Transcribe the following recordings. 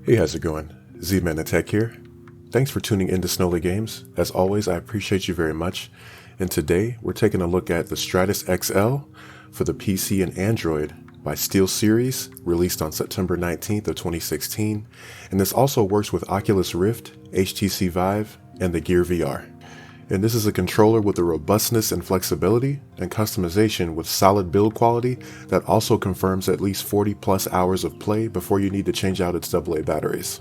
Hey, how's it going? ZmanTheTech here. Thanks for tuning into Snowly Games. As always, I appreciate you very much. And today, we're taking a look at the Stratus XL for the PC and Android by SteelSeries, released on September 19th of 2016. And this also works with Oculus Rift, HTC Vive, and the Gear VR. And this is a controller with the robustness and flexibility and customization with solid build quality that also confirms at least 40 plus hours of play before you need to change out its AA batteries.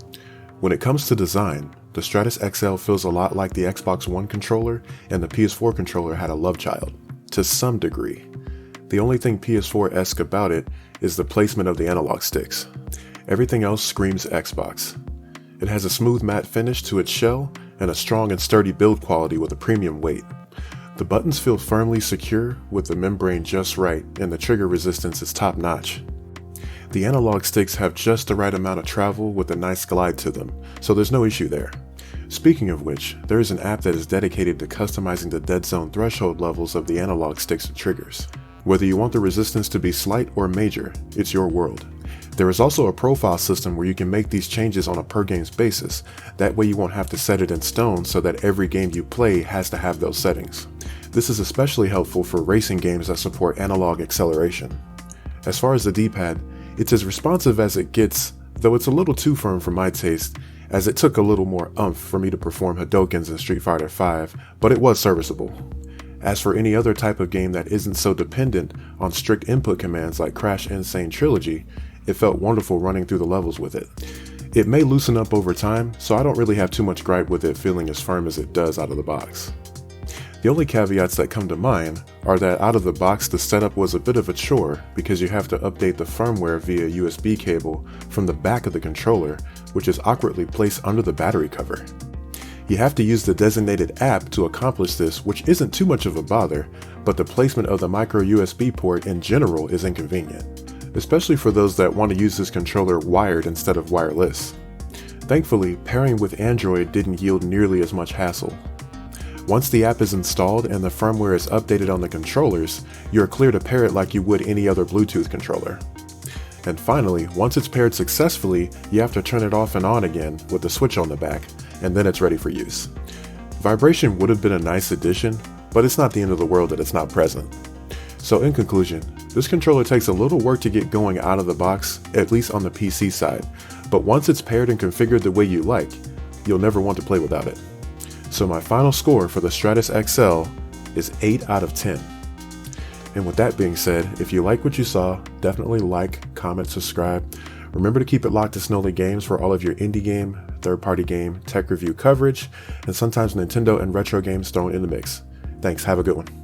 When it comes to design, the Stratus XL feels a lot like the Xbox One controller, and the PS4 controller had a love child, to some degree. The only thing PS4-esque about it is the placement of the analog sticks. Everything else screams Xbox. It has a smooth matte finish to its shell and a strong and sturdy build quality with a premium weight. The buttons feel firmly secure with the membrane just right, and the trigger resistance is top notch. The analog sticks have just the right amount of travel with a nice glide to them, so there's no issue there. Speaking of which, there is an app that is dedicated to customizing the dead zone threshold levels of the analog sticks and triggers. Whether you want the resistance to be slight or major, it's your world. There is also a profile system where you can make these changes on a per games basis. That way you won't have to set it in stone so that every game you play has to have those settings. This is especially helpful for racing games that support analog acceleration. As far as the D-pad, it's as responsive as it gets, though it's a little too firm for my taste, as it took a little more oomph for me to perform Hadokens in Street Fighter V, but it was serviceable. As for any other type of game that isn't so dependent on strict input commands like Crash Insane Trilogy, it felt wonderful running through the levels with it. It may loosen up over time, so I don't really have too much gripe with it feeling as firm as it does out of the box. The only caveats that come to mind are that out of the box the setup was a bit of a chore because you have to update the firmware via USB cable from the back of the controller, which is awkwardly placed under the battery cover. You have to use the designated app to accomplish this, which isn't too much of a bother, but the placement of the micro USB port in general is inconvenient, especially for those that want to use this controller wired instead of wireless. Thankfully, pairing with Android didn't yield nearly as much hassle. Once the app is installed and the firmware is updated on the controllers, you're clear to pair it like you would any other Bluetooth controller. And finally, once it's paired successfully, you have to turn it off and on again with the switch on the back, and then it's ready for use. Vibration would have been a nice addition, but it's not the end of the world that it's not present. So in conclusion, this controller takes a little work to get going out of the box, at least on the PC side, but once it's paired and configured the way you like, you'll never want to play without it. So my final score for the Stratus XL is 8 out of 10. And with that being said, if you like what you saw, definitely like, comment, subscribe. Remember to keep it locked to Snowly Games for all of your indie game, third-party game, tech review coverage, and sometimes Nintendo and retro games thrown in the mix. Thanks, have a good one.